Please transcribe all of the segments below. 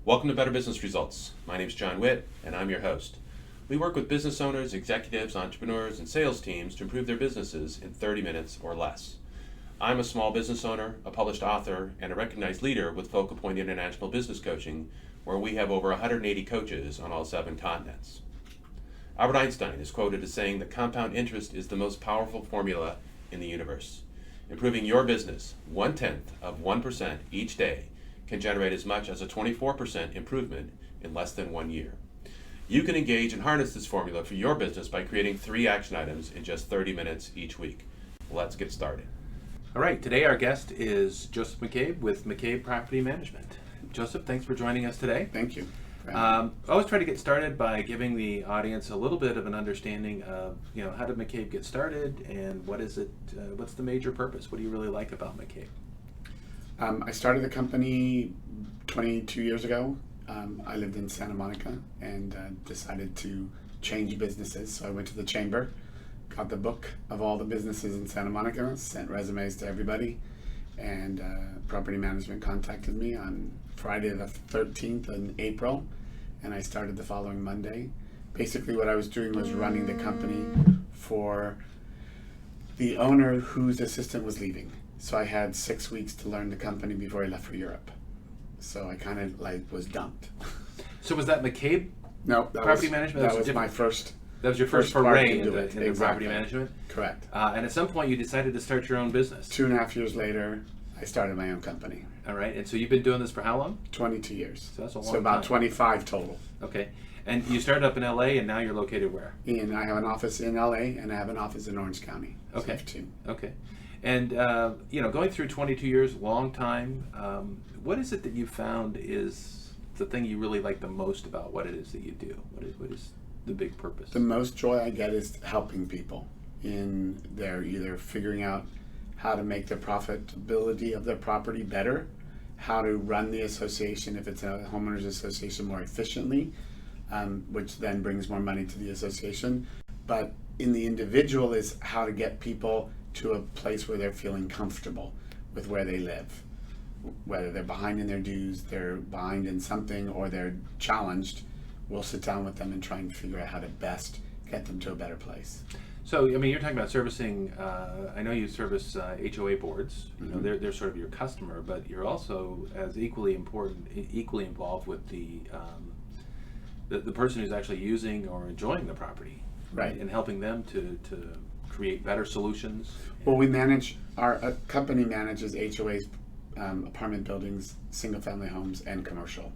Welcome to Better Business Results. My name is John Whitt, and I'm your host. We work with business owners, executives, entrepreneurs, and sales teams to improve their businesses in 30 minutes or less. I'm a small business owner, a published author, and a recognized leader with FocalPoint International Business Coaching, where we have over 180 coaches on all 7 continents. Albert Einstein is quoted as saying that compound interest is the most powerful formula in the universe. Improving your business 0.1% each day can generate as much as a 24% improvement in less than 1 year. You can engage and harness this formula for your business by creating 3 action items in just 30 minutes each week. Let's get started. All right, today our guest is Joseph McCabe with McCabe Property Management. Joseph, thanks for joining us today. Thank you. I always try to get started by giving the audience a little bit of an understanding of, how did McCabe get started and what is it? What's the major purpose? What do you really like about McCabe? I started the company 22 years ago. I lived in Santa Monica and decided to change businesses. So I went to the chamber, got the book of all the businesses in Santa Monica, sent resumes to everybody, and property management contacted me on Friday the 13th in April, and I started the following Monday. Basically what I was doing was running the company for the owner whose assistant was leaving. So I had 6 weeks to learn the company before I left for Europe. So I kind of was dumped. So was that McCabe? No, Property management? That was my first. That was your first foray into exactly. property management? Correct. And at some point you decided to start your own business. 2.5 years later, I started my own company. All right, and so you've been doing this for how long? 22 years. So that's a long time. So about 25 total. Okay, and you started up in LA and now you're located where? And I have an office in LA and I have an office in Orange County. So Okay. I have 2. Okay. And, going through 22 years, long time, what is it that you found is the thing you really like the most about what it is that you do? What is the big purpose? The most joy I get is helping people in their either figuring out how to make the profitability of their property better, how to run the association, if it's a homeowners association, more efficiently, which then brings more money to the association. But in the individual is how to get people to a place where they're feeling comfortable with where they live. Whether they're behind in their dues, they're behind in something, or they're challenged, we'll sit down with them and try and figure out how to best get them to a better place. So, you're talking about servicing, I know you service HOA boards, they're sort of your customer, but you're also as equally involved with the person who's actually using or enjoying the property. Right. And helping them to create better solutions. Well, our company manages HOAs, apartment buildings, single family homes, and commercial.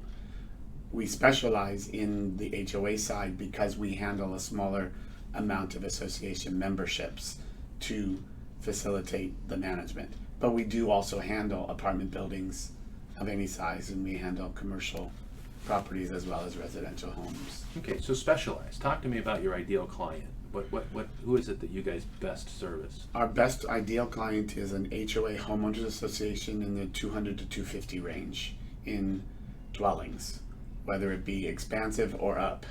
We specialize in the HOA side because we handle a smaller amount of association memberships to facilitate the management. But we do also handle apartment buildings of any size, and we handle commercial properties as well as residential homes. Okay, so specialized. Talk to me about your ideal client. Who is it that you guys best service? Our best ideal client is an HOA homeowners association in the 200 to 250 range in dwellings, whether it be expansive or up.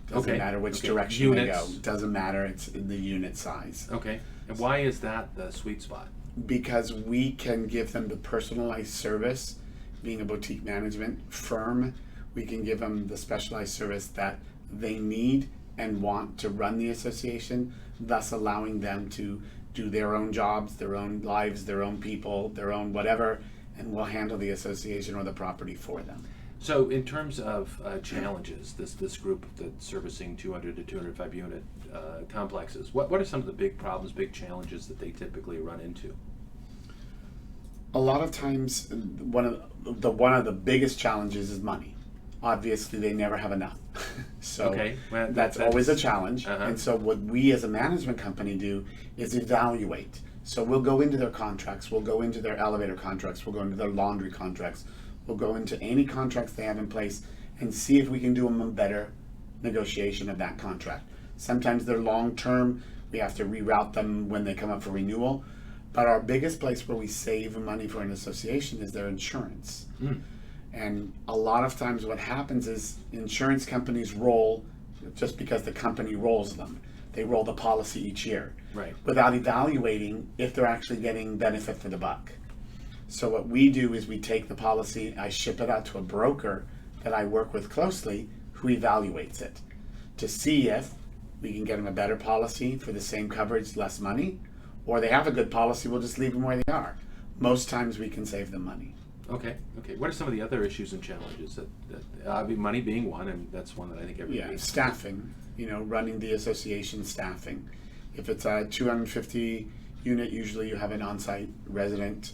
Doesn't matter which direction they go. Doesn't matter, it's in the unit size. Okay, and why is that the sweet spot? Because we can give them the personalized service. Being a boutique management firm, we can give them the specialized service that they need and want to run the association, thus allowing them to do their own jobs, their own lives, their own people, their own whatever, and we'll handle the association or the property for them. So in terms of challenges, this group that's servicing 200 to 205 unit complexes, what are some of the big problems, big challenges that they typically run into? A lot of times, one of the biggest challenges is money. Obviously, they never have enough. So that's always a challenge. And so what we as a management company do is evaluate. So we'll go into their contracts, we'll go into their elevator contracts, we'll go into their laundry contracts, we'll go into any contracts they have in place and see if we can do them a better negotiation of that contract. Sometimes they're long-term, we have to reroute them when they come up for renewal. But our biggest place where we save money for an association is their insurance. And a lot of times what happens is insurance companies roll just because the company rolls them. They roll the policy each year, right, without evaluating if they're actually getting benefit for the buck. So what we do is we take the policy, I ship it out to a broker that I work with closely who evaluates it to see if we can get them a better policy for the same coverage, less money, or they have a good policy, we'll just leave them where they are. Most times we can save them money. Okay. What are some of the other issues and challenges that money being one, and that's one that I think everybody. Yeah, staffing. Running the association staffing. If it's a 250 unit, usually you have an on-site resident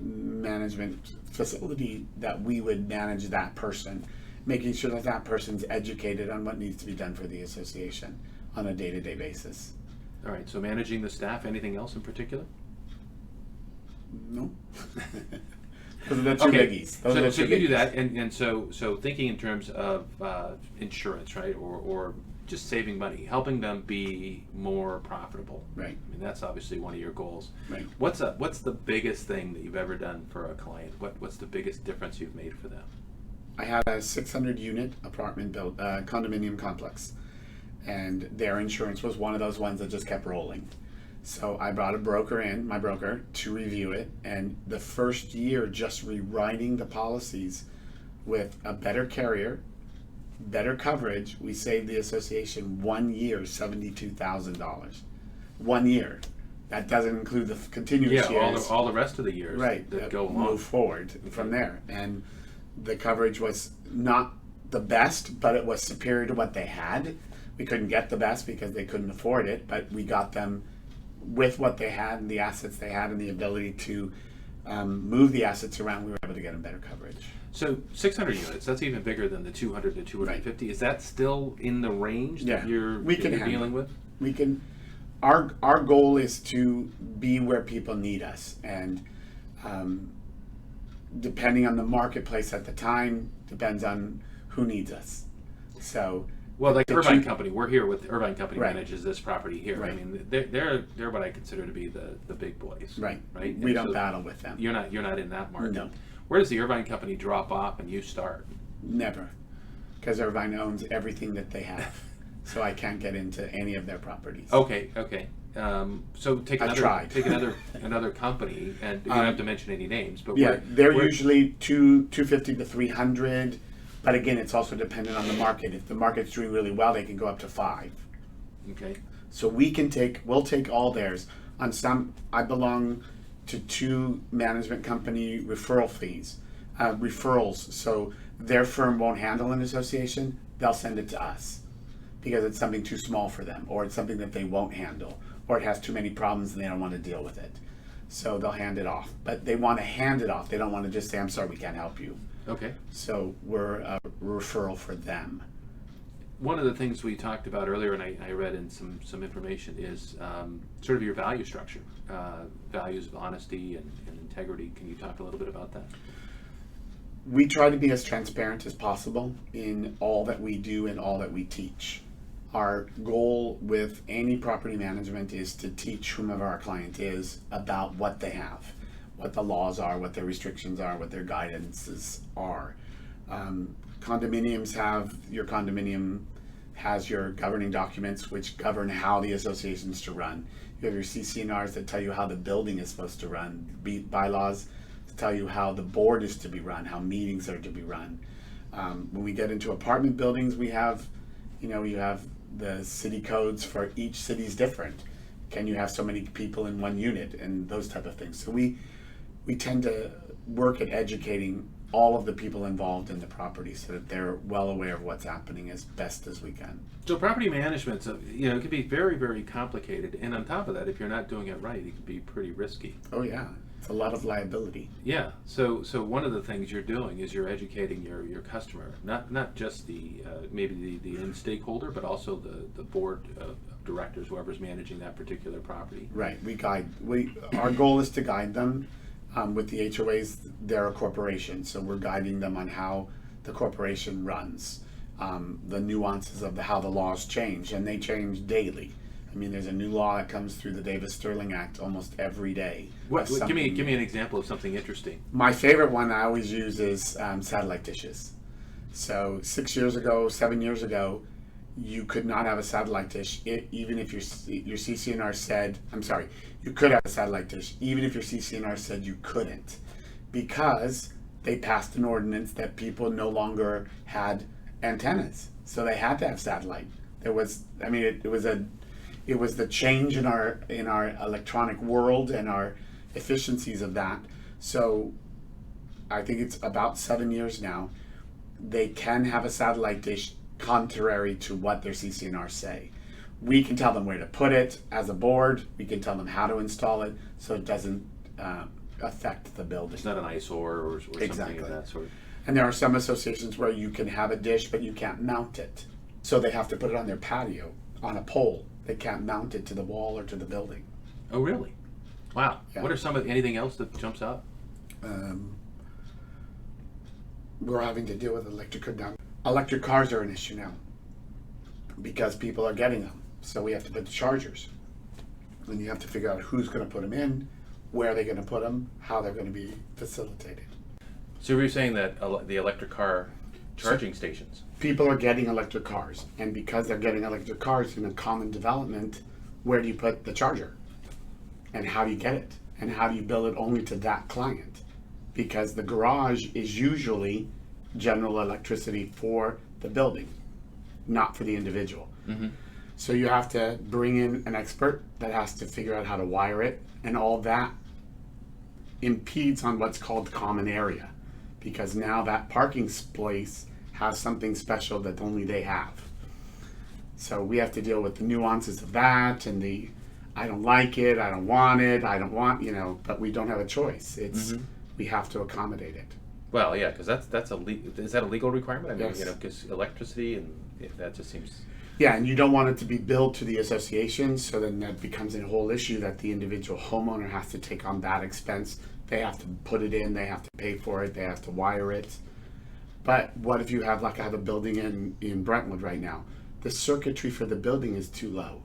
management facility that we would manage that person, making sure that that person's educated on what needs to be done for the association on a day-to-day basis. All right. So managing the staff. Anything else in particular? No. Those are the two biggies. So you do that, and so thinking in terms of insurance, right, or just saving money, helping them be more profitable. Right. I mean, that's obviously one of your goals. Right. What's the biggest thing that you've ever done for a client? What's the biggest difference you've made for them? I had a 600 unit apartment built condominium complex, and their insurance was one of those ones that just kept rolling. So I brought my broker, to review it, and the first year just rewriting the policies with a better carrier, better coverage, we saved the association 1 year $72,000. 1 year. That doesn't include the continuous years. all the rest of the years that go along. Move forward from there. And the coverage was not the best, but it was superior to what they had. We couldn't get the best because they couldn't afford it, but we got them with what they had and the assets they had and the ability to move the assets around. We were able to get them better coverage. So 600 units, that's even bigger than the 200 to 250. Right. Is that still in the range that you're dealing with? We can. Our goal is to be where people need us, and depending on the marketplace at the time, depends on who needs us. So. Well, like Irvine Company, we're here with Irvine Company right. manages this property here. Right. I mean, they're what I consider to be the big boys. Right. Right. We don't battle with them. You're not in that market. No. Where does the Irvine Company drop off and you start? Never, because Irvine owns everything that they have, so I can't get into any of their properties. Okay. So take another company, and you don't have to mention any names, but they're usually 250 to 300. But again, it's also dependent on the market. If the market's doing really well, they can go up to 5. Okay. So we'll take all theirs. On some, I belong to 2 management company referrals. So their firm won't handle an association. They'll send it to us because it's something too small for them, or it's something that they won't handle, or it has too many problems and they don't want to deal with it. So they'll hand it off. But they want to hand it off. They don't want to just say, "I'm sorry, we can't help you." Okay. So we're a referral for them. One of the things we talked about earlier, and I read in some information, is sort of your value structure, values of honesty and integrity. Can you talk a little bit about that? We try to be as transparent as possible in all that we do and all that we teach. Our goal with any property management is to teach whomever our client is about what they have, what the laws are, what their restrictions are, what their guidances are. Your condominium has your governing documents which govern how the association's to run. You have your CC&Rs that tell you how the building is supposed to run, bylaws to tell you how the board is to be run, how meetings are to be run. When we get into apartment buildings, you have the city codes for each city's different. Can you have so many people in one unit and those type of things? So we tend to work at educating all of the people involved in the property so that they're well aware of what's happening as best as we can. So property management, it can be very, very complicated, and on top of that, if you're not doing it right, it can be pretty risky. Oh yeah, it's a lot of liability. Yeah. So one of the things you're doing is you're educating your customer, not just maybe the end stakeholder, but also the board of directors, whoever's managing that particular property. Right. Our goal is to guide them. With the HOAs, they're a corporation, so we're guiding them on how the corporation runs, the nuances of how the laws change, and they change daily. I mean, there's a new law that comes through the Davis-Sterling Act almost every day. Give me an example of something interesting. My favorite one I always use is satellite dishes. So 7 years ago, you could not have a satellite dish even if your CC&R said, you could have a satellite dish even if your CC&R said you couldn't, because they passed an ordinance that people no longer had antennas, so they had to have satellite. There was, I mean, it was the change in our electronic world and our efficiencies of that. So I think it's about 7 years now. They can have a satellite dish contrary to what their CCNR say. We can tell them where to put it as a board. We can tell them how to install it so it doesn't affect the building. It's not an eyesore or something of that sort. And there are some associations where you can have a dish, but you can't mount it. So they have to put it on their patio, on a pole. They can't mount it to the wall or to the building. Oh, really? Wow. Yeah. What are anything else that jumps out? We're having to deal with electric cars are an issue now because people are getting them. So we have to put the chargers. And you have to figure out who's going to put them in, where they're going to put them, how they're going to be facilitated. So you're saying that the electric car charging stations? People are getting electric cars. And because they're getting electric cars in a common development, where do you put the charger? And how do you get it? And how do you bill it only to that client? Because the garage is usually general electricity for the building, not for the individual. Mm-hmm. So you have to bring in an expert that has to figure out how to wire it, and all that impedes on what's called common area, because now that parking place has something special that only they have. So we have to deal with the nuances of that and the I don't like it, I don't want it, I don't want, but we don't have a choice. It's we have to accommodate it. Well, yeah, because is that a legal requirement? I mean, Yes. because electricity and that just seems. Yeah, and you don't want it to be billed to the association, so then that becomes a whole issue that the individual homeowner has to take on that expense. They have to put it in, they have to pay for it, they have to wire it. But what if you have, like I have a building in Brentwood right now, the circuitry for the building is too low.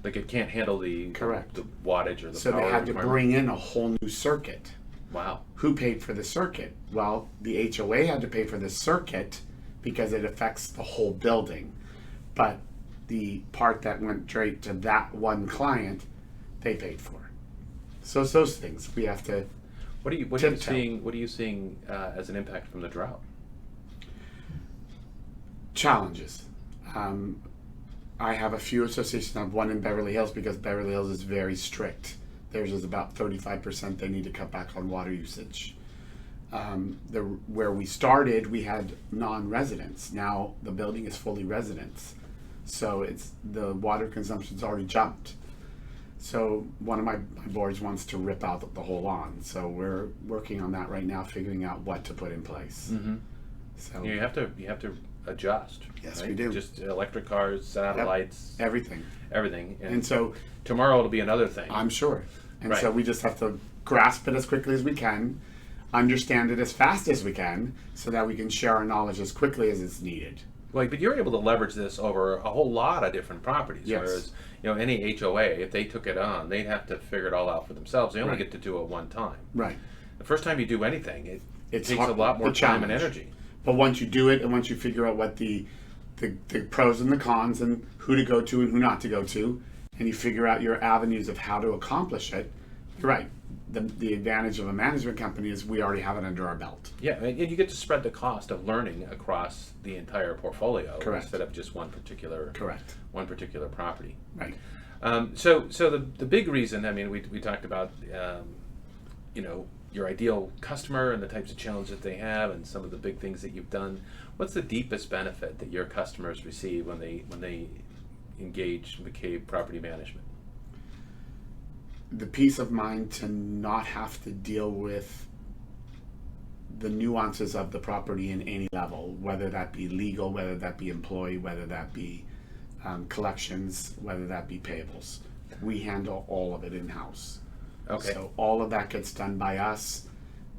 Like it can't handle the wattage or the so power. So they had to bring in a whole new circuit. Wow. Who paid for the circuit? Well, the HOA had to pay for the circuit because it affects the whole building. But the part that went straight to that one client, they paid for. So it's those things we have to. What are you seeing as an impact from the drought? Challenges. I have a few associations. I have one in Beverly Hills because Beverly Hills is very strict. Theirs is about 35%. They need to cut back on water usage. Where we started, we had non-residents. Now the building is fully residents. So the water consumption's already jumped. So one of my boards wants to rip out the whole lawn. So we're working on that right now, figuring out what to put in place. Mm-hmm. So you have to adjust. Yes, right? we do. Just electric cars, satellites, everything. And so tomorrow it'll be another thing. I'm sure. And right. So we just have to grasp it as quickly as we can, understand it as fast as we can, so that we can share our knowledge as quickly as it's needed. Well, but you're able to leverage this over a whole lot of different properties. Yes. Whereas, any HOA, if they took it on, they'd have to figure it all out for themselves. They only Right. get to do it one time. Right. The first time you do anything, it It's takes hard, a lot more the time and challenge. energy. But once you do it, and once you figure out what the pros and the cons, and who to go to and who not to go to, and you figure out your avenues of how to accomplish it, you're right. The advantage of a management company is we already have it under our belt. Yeah, and you get to spread the cost of learning across the entire portfolio. Correct. Instead of just one particular property. Right. So the big reason, I mean, we talked about your ideal customer and the types of challenges that they have and some of the big things that you've done. What's the deepest benefit that your customers receive when they engage McCabe Property Management? The peace of mind to not have to deal with the nuances of the property in any level, whether that be legal, whether that be employee, whether that be collections, whether that be payables. We handle all of it in-house. Okay. So all of that gets done by us.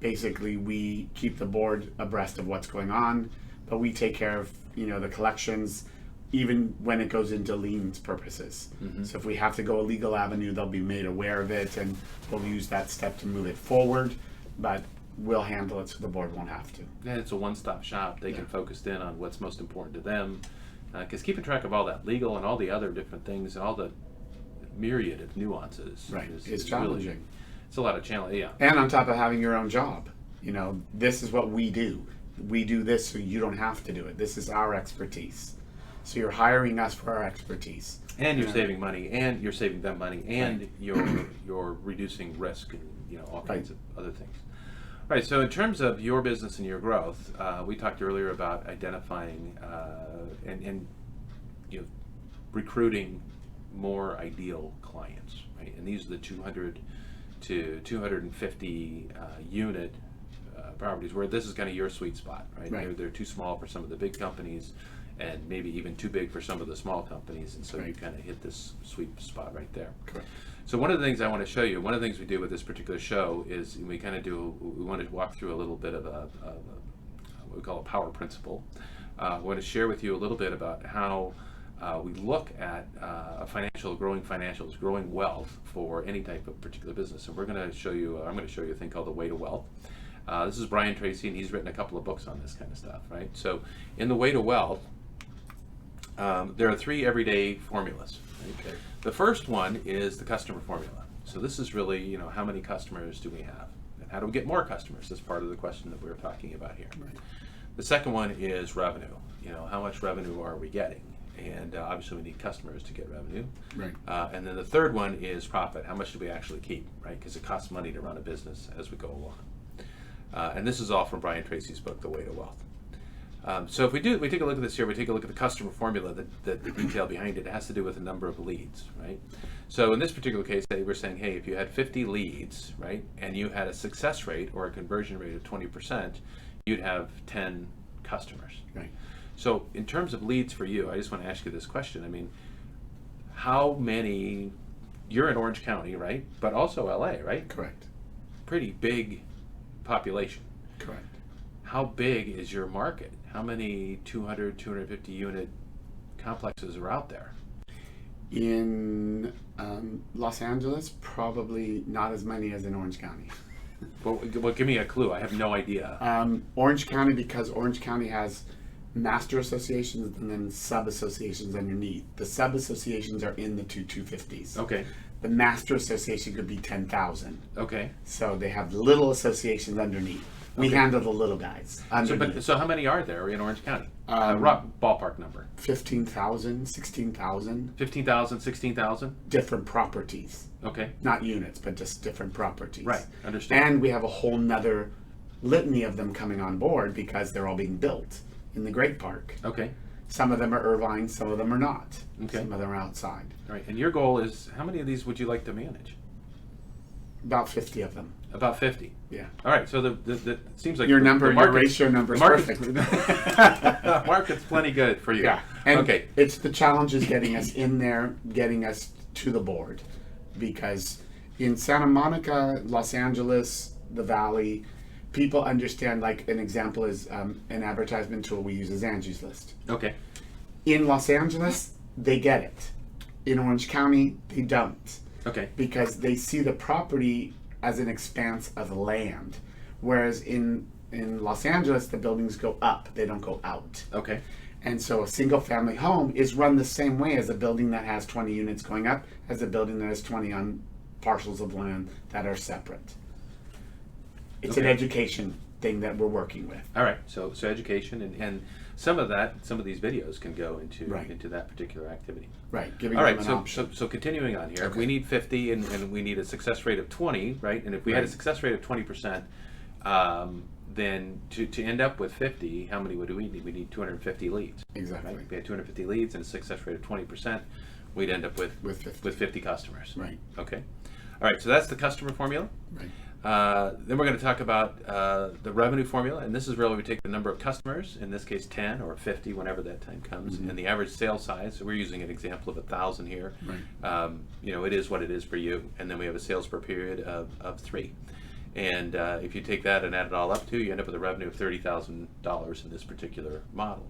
Basically, we keep the board abreast of what's going on, but we take care of the collections, even when it goes into liens purposes. Mm-hmm. So if we have to go a legal avenue, they'll be made aware of it, and we'll use that step to move it forward. But we'll handle it so the board won't have to. Yeah, it's a one-stop shop. They can focus in on what's most important to them. Because keeping track of all that legal and all the other different things and all the myriad of nuances Right, is it's challenging. It's a lot of challenge, yeah. And on top of having your own job, this is what we do. We do this so you don't have to do it. This is our expertise. So you're hiring us for our expertise. And you're saving money, and you're saving them money, and you're reducing risk, and all kinds of other things. Right. So in terms of your business and your growth, we talked earlier about identifying and recruiting more ideal clients, right? And these are the 200 to 250 unit properties where this is kind of your sweet spot, right? They're too small for some of the big companies, and maybe even too big for some of the small companies, and so you kind of hit this sweet spot right there. Correct. So one of the things I want to show you, one of the things we do with this particular show is we want to walk through a little bit of what we call a power principle. I want to share with you a little bit about how we look at growing wealth for any type of particular business. And I'm going to show you a thing called the Way to Wealth. This is Brian Tracy, and he's written a couple of books on this kind of stuff, right? So in the Way to Wealth, there are 3 everyday formulas. Right? Okay. The first one is the customer formula. So this is really, how many customers do we have? And how do we get more customers? That's part of the question that we're talking about here. Right. The second one is revenue. How much revenue are we getting? And obviously we need customers to get revenue. Right. And then the third one is profit. How much do we actually keep, right? Because it costs money to run a business as we go along. And this is all from Brian Tracy's book, The Way to Wealth. So if we take a look at this here, we take a look at the customer formula, the detail behind it. It has to do with the number of leads, right? So in this particular case, we're saying, hey, if you had 50 leads, right, and you had a success rate or a conversion rate of 20%, you'd have 10 customers. Right. So in terms of leads for you, I just want to ask you this question. I mean, how many, you're in Orange County, right? But also LA, right? Correct. Pretty big population. Correct. How big is your market? How many 200, 250 unit complexes are out there? In Los Angeles, probably not as many as in Orange County. Well, give me a clue. I have no idea. Orange County, because Orange County has master associations and then sub-associations underneath. The sub-associations are in the 250s. Okay. The master association could be 10,000. Okay. So they have little associations underneath. We handle the little guys. So how many are there in Orange County? Rough ballpark number. 15,000, 16,000. 15,000, 16,000? Different properties. Okay. Not units, but just different properties. Right, understand. And we have a whole nother litany of them coming on board because they're all being built in the Great Park. Okay. Some of them are Irvine, some of them are not. Okay. Some of them are outside. All right, and your goal is, how many of these would you like to manage? About 50 of them. About 50? Yeah. All right, so the seems like your ratio number is perfect. The market's plenty good for you. Yeah. And okay. It's the challenge is getting us in there, getting us to the board. Because in Santa Monica, Los Angeles, the Valley, people understand, like an example is an advertisement tool we use is Angie's List. Okay. In Los Angeles, they get it. In Orange County, they don't. Okay. Because they see the property as an expanse of land. Whereas in Los Angeles, the buildings go up, they don't go out. Okay. And so a single family home is run the same way as a building that has 20 units going up as a building that has 20 on parcels of land that are separate. It's an education thing that we're working with. All right, so education and some of these videos can go into that particular activity. Right. All right, so continuing on here, if we need 50 and we need a success rate of 20, right? And if we had a success rate of 20%, then to end up with 50, how many would we need? We need 250 leads. Exactly. Right? If we had 250 leads and a success rate of 20%, we'd end up with 50 customers. Right. Okay. All right, so that's the customer formula. Right. Then we're going to talk about the revenue formula, and this is really we take the number of customers, in this case 10 or 50, whenever that time comes, and the average sale size. So we're using an example of 1,000 here. Right. It is what it is for you, and then we have a sales per period of 3. And if you take that and add it all up to, you end up with a revenue of $30,000 in this particular model.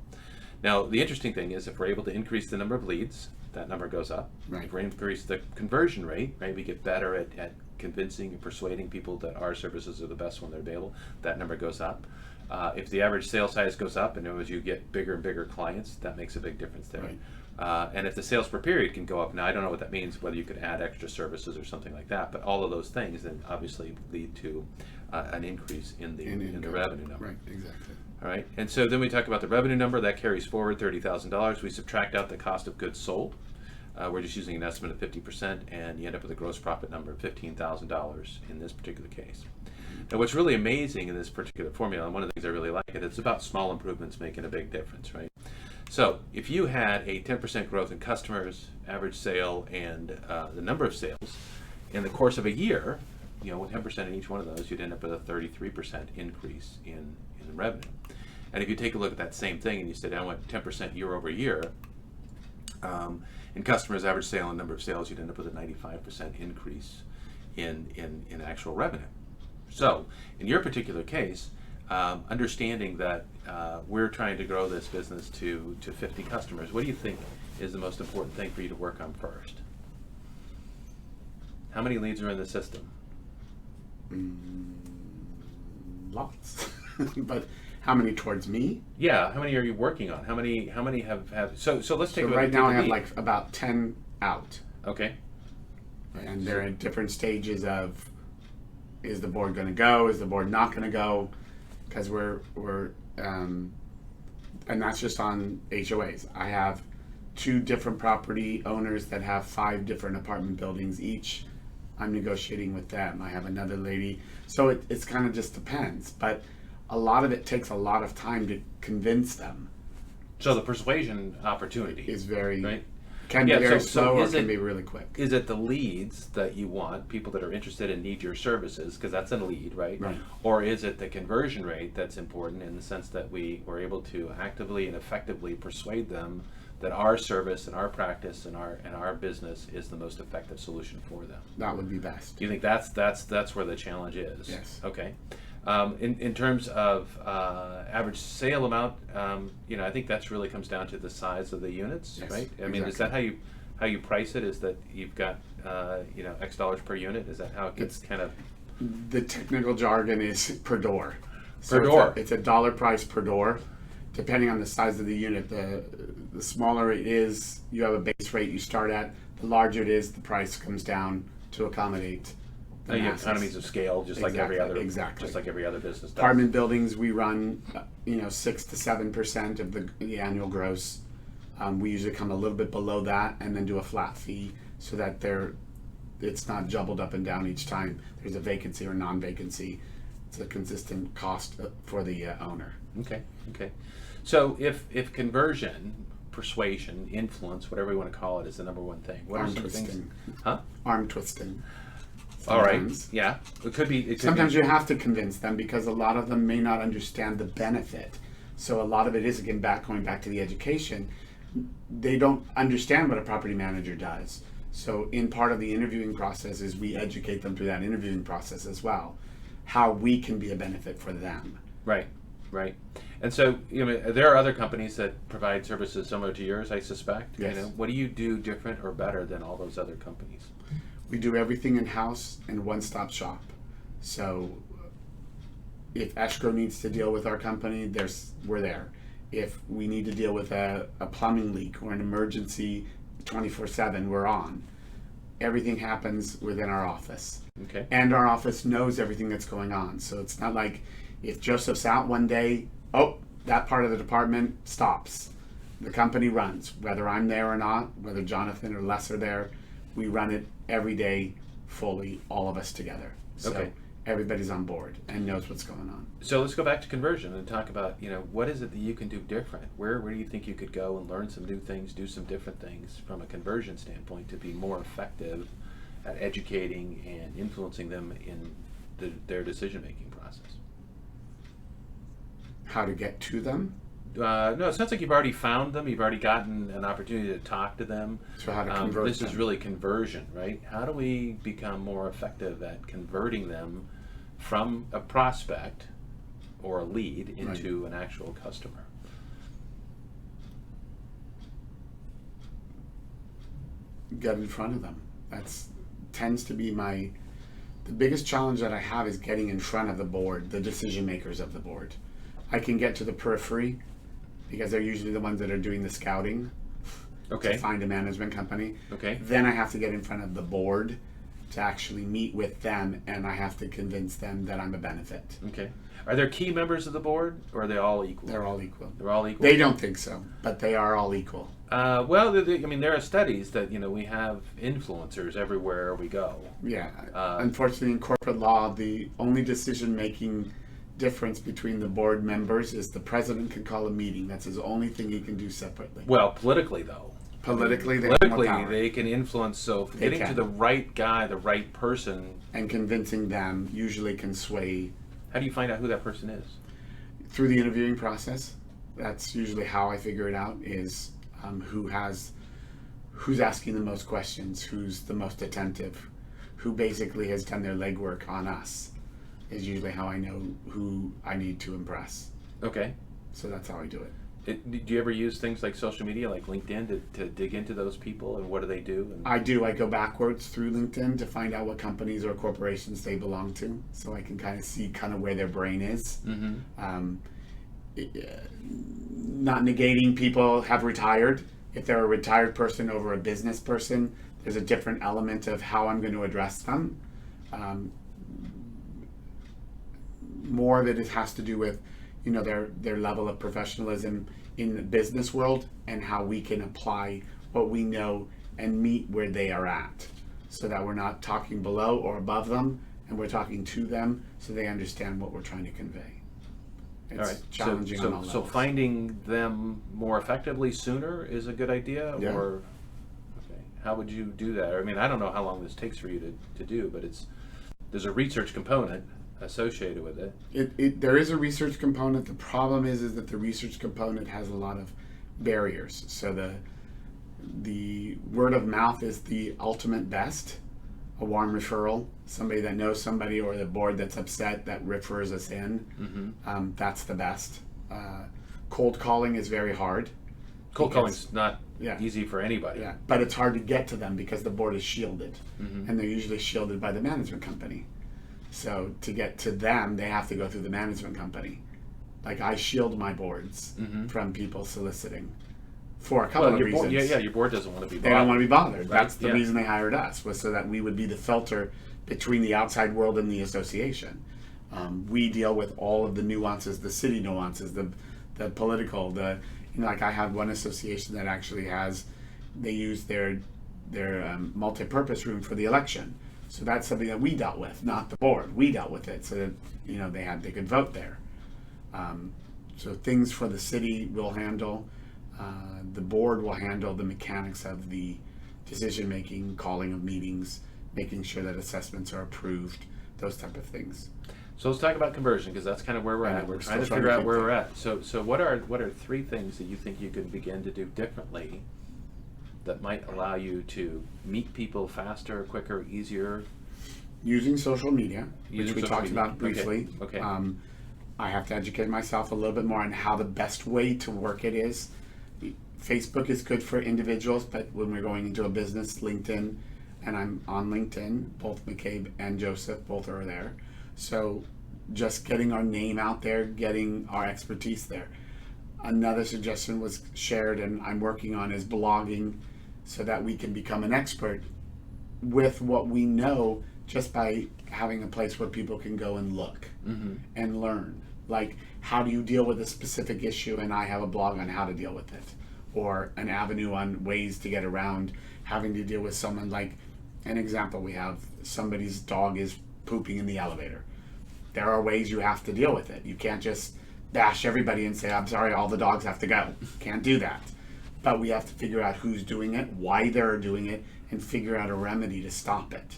Now, the interesting thing is if we're able to increase the number of leads, that number goes up. Right. If we increase the conversion rate, right, we get better at convincing and persuading people that our services are the best when they're available, that number goes up. If the average sale size goes up, and as you get bigger and bigger clients, that makes a big difference there. Right. And if the sales per period can go up, now I don't know what that means, whether you could add extra services or something like that, but all of those things then obviously lead to an increase in the revenue number. Right, exactly. All right, and so then we talk about the revenue number that carries forward $30,000. We subtract out the cost of goods sold. We're just using an estimate of 50%, and you end up with a gross profit number of $15,000 in this particular case. Now, what's really amazing in this particular formula, and one of the things I really like it's about small improvements making a big difference, right? So if you had a 10% growth in customers, average sale, and the number of sales in the course of a year, with 10% in each one of those, you'd end up with a 33% increase in revenue. And if you take a look at that same thing and you say, I want 10% year over year, in customers, average sale, and number of sales, you'd end up with a 95% increase in actual revenue. So in your particular case, understanding that we're trying to grow this business to 50 customers, what do you think is the most important thing for you to work on first? How many leads are in the system? Lots. But how many towards me? Yeah, how many are you working on? How many have so let's take a look. Right now I have like about 10 out. Okay. And they're at different stages of, is the board going to go? Is the board not going to go? Because we're and that's just on HOAs. I have 2 different property owners that have 5 different apartment buildings each. I'm negotiating with them. I have another lady. So it's kind of just depends. But a lot of it takes a lot of time to convince them. So the persuasion opportunity is very, right? Can be very slow or can be really quick. Is it the leads that you want, people that are interested and need your services, because that's a lead, right? Right. Or is it the conversion rate that's important in the sense that we were able to actively and effectively persuade them that our service and our practice and our business is the most effective solution for them? That would be best. Do you think that's where the challenge is? Yes. Okay. In terms of average sale amount, I think that's really comes down to the size of the units, Yes, right? I mean, exactly. is that how you price it? Is that you've got X dollars per unit? Is that how it gets kind of? The technical jargon is per door. Per door. It's a dollar price per door, depending on the size of the unit. The smaller it is, you have a base rate you start at. The larger it is, the price comes down to accommodate. You have economies of scale, just like every other business does. Apartment buildings, we run 6 to 7% of the annual gross. We usually come a little bit below that and then do a flat fee so that it's not jumbled up and down each time there's a vacancy or non-vacancy. It's a consistent cost for the owner. Okay. So if conversion, persuasion, influence, whatever you want to call it, is the number one thing, what are some things? Huh? Arm twisting. All right. Yeah. It could be. Sometimes you have to convince them because a lot of them may not understand the benefit. So a lot of it is, again, going back to the education. They don't understand what a property manager does. So in part of the interviewing process is we educate them through that interviewing process as well, how we can be a benefit for them. Right. And so there are other companies that provide services similar to yours, I suspect. Yes. What do you do different or better than all those other companies? We do everything in-house and one-stop shop. So if escrow needs to deal with our company, we're there. If we need to deal with a plumbing leak or an emergency 24/7, we're on. Everything happens within our office. Okay. And our office knows everything that's going on. So it's not like if Joseph's out one day, that part of the department stops. The company runs, whether I'm there or not, whether Jonathan or Les are there. We run it every day, fully, all of us together. So everybody's on board and knows what's going on. So let's go back to conversion and talk about, what is it that you can do different? Where do you think you could go and learn some new things, do some different things from a conversion standpoint to be more effective at educating and influencing them in their decision-making process? How to get to them? No, it sounds like you've already found them. You've already gotten an opportunity to talk to them. So how to convert them? This is really conversion, right? How do we become more effective at converting them from a prospect or a lead into an actual customer? Get in front of them. That's tends to be the biggest challenge that I have is getting in front of the board, the decision makers of the board. I can get to the periphery because they're usually the ones that are doing the scouting to find a management company. Okay. Then I have to get in front of the board to actually meet with them, and I have to convince them that I'm a benefit. Okay. Are there key members of the board, or are they all equal? They're all equal. They're all equal? They don't think so, but they are all equal. Well, there are studies that, we have influencers everywhere we go. Yeah. Unfortunately, in corporate law, the only decision-making difference between the board members is the president can call a meeting. That's his only thing he can do separately. Well, politically, though. Politically, they can influence. So getting to the right guy, the right person, and convincing them usually can sway. How do you find out who that person is? Through the interviewing process. That's usually how I figure it out. Is who's asking the most questions, who's the most attentive, who basically has done their legwork on us. Is usually how I know who I need to impress. Okay. So that's how I do it. Do you ever use things like social media, like LinkedIn, to dig into those people and what do they do? I do. I go backwards through LinkedIn to find out what companies or corporations they belong to, so I can kind of see where their brain is. Mm-hmm. Not negating people have retired. If they're a retired person over a business person, there's a different element of how I'm going to address them. More that it has to do with, their level of professionalism in the business world and how we can apply what we know and meet where they are at, so that we're not talking below or above them, and we're talking to them so they understand what we're trying to convey. It's all right. Challenging on all levels. So finding them more effectively sooner is a good idea, yeah. Or okay, how would you do that? I mean, I don't know how long this takes for you to do, but there's a research component associated with it. There is a research component. The problem is that the research component has a lot of barriers. So the word of mouth is the ultimate best. A warm referral, somebody that knows somebody, or the board that's upset that refers us in. Mm-hmm. That's the best. Cold calling is very hard. Cold calling's not easy for anybody. Yeah, but it's hard to get to them because the board is shielded, mm-hmm. and they're usually shielded by the management company. So to get to them, they have to go through the management company. Like, I shield my boards mm-hmm. from people soliciting for a couple of reasons. Your board doesn't want to be bothered. They don't want to be bothered. Right? That's the reason they hired us, was so that we would be the filter between the outside world and the association. We deal with all of the nuances, the city nuances, the political, like I have one association that actually they use their multi-purpose room for the election. So that's something that we dealt with, not the board. We dealt with it so that they could vote there. So things for the city we'll handle. The board will handle the mechanics of the decision making, calling of meetings, making sure that assessments are approved, those type of things. So let's talk about conversion, because that's kind of where we're at. We're trying to figure out where we're at. So what are three things that you think you could begin to do differently that might allow you to meet people faster, quicker, easier? Using social media, which we talked about briefly. Okay. I have to educate myself a little bit more on how the best way to work it is. Facebook is good for individuals, but when we're going into a business, LinkedIn, and I'm on LinkedIn, both McCabe and Joseph, both are there. So just getting our name out there, getting our expertise there. Another suggestion was shared, and I'm working on, is blogging, so that we can become an expert with what we know just by having a place where people can go and look mm-hmm. and learn. Like, how do you deal with a specific issue, and I have a blog on how to deal with it, or an avenue on ways to get around having to deal with someone. Like, an example, we have somebody's dog is pooping in the elevator. There are ways you have to deal with it. You can't just bash everybody and say, I'm sorry, all the dogs have to go. Can't do that. But we have to figure out who's doing it, why they're doing it, and figure out a remedy to stop it.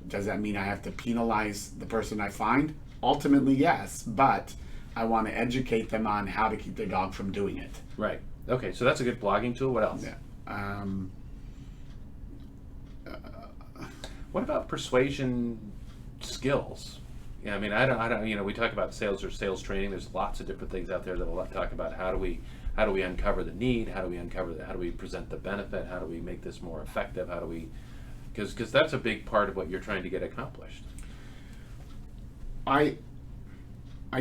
Does that mean I have to penalize the person I find? Ultimately, yes, but I want to educate them on how to keep their dog from doing it. Right. Okay, so that's a good blogging tool. What else? Yeah. What about persuasion skills? Yeah, I mean, I don't. We talk about sales or sales training. There's lots of different things out there that will talk about how do we uncover the need? How do we present the benefit? How do we make this more effective? Because that's a big part of what you're trying to get accomplished. I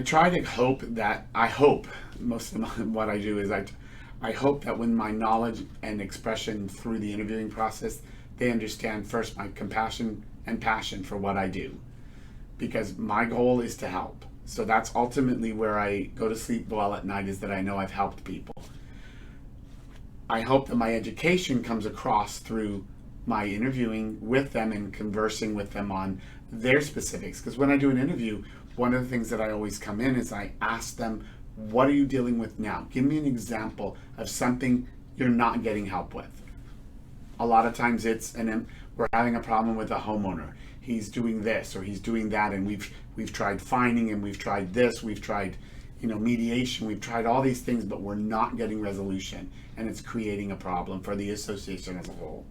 try to hope most of what I do is I hope that when my knowledge and expression through the interviewing process, they understand first my compassion, and passion for what I do, because my goal is to help. So that's ultimately where I go to sleep well at night, is that I know I've helped people. I hope that my education comes across through my interviewing with them and conversing with them on their specifics. Because when I do an interview, one of the things that I always come in is I ask them, what are you dealing with now? Give me an example of something you're not getting help with. A lot of times we're having a problem with a homeowner. He's doing this or he's doing that, and we've tried fining, and we've tried this, we've tried mediation, we've tried all these things, but we're not getting resolution, and it's creating a problem for the association as a whole.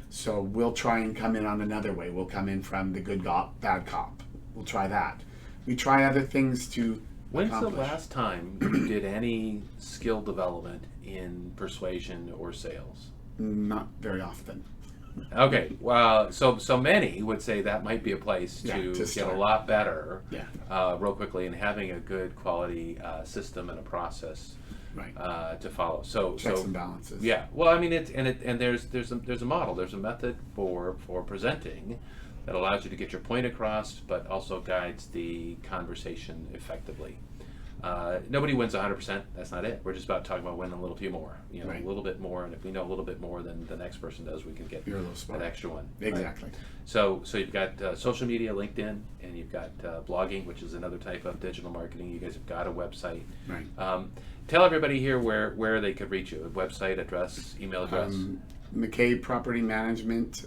So we'll try and come in on another way. We'll come in from the good cop, bad cop. We'll try that. We try other things to When's accomplish. the last time you did any skill development in persuasion or sales? Not very often. Okay, well, so many would say that might be a place to get start. a lot better, Yeah. real quickly, and having a good quality system and a process, Right. to follow. So Checks and balances. yeah. Well, I mean, there's a model, there's a method for presenting that allows you to get your point across, but also guides the conversation effectively. Nobody wins 100%. That's not it. We're just about talking about winning a little few more, Right. a little bit more. And if we know a little bit more than the next person does, we can get You're a little an smart. extra one. Exactly. Right? So you've got social media, LinkedIn, and you've got blogging, which is another type of digital marketing. You guys have got a website. Right. Tell everybody here where they could reach you. A website address, email address. McCabe Property Management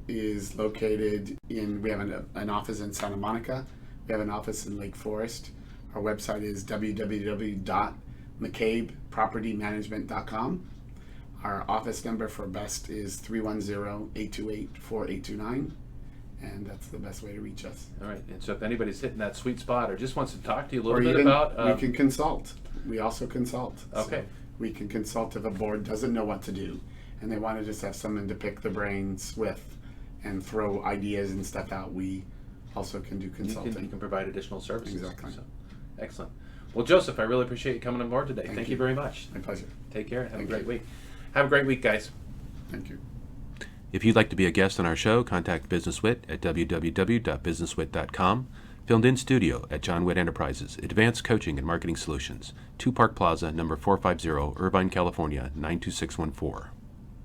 is located we have an office in Santa Monica. We have an office in Lake Forest. Our website is www.mccabepropertymanagement.com. Our office number for BEST is 310-828-4829. And that's the best way to reach us. All right. And so if anybody's hitting that sweet spot or just wants to talk to you a little Or bit even about... we can consult. We also consult. Okay. So we can consult if a board doesn't know what to do and they want to just have someone to pick their brains with and throw ideas and stuff out. We also can do consulting. You can provide additional services. Exactly. So, excellent. Well, Joseph, I really appreciate you coming on board today. Thank you very much. My pleasure. Take care. Have Thank a great you. week. Have a great week, guys. Thank you. If you'd like to be a guest on our show, contact BusinessWhitt at www.businesswhitt.com. Filmed in studio at John Whitt Enterprises, Advanced Coaching and Marketing Solutions, 2 Park Plaza, number 450, Irvine, California, 92614.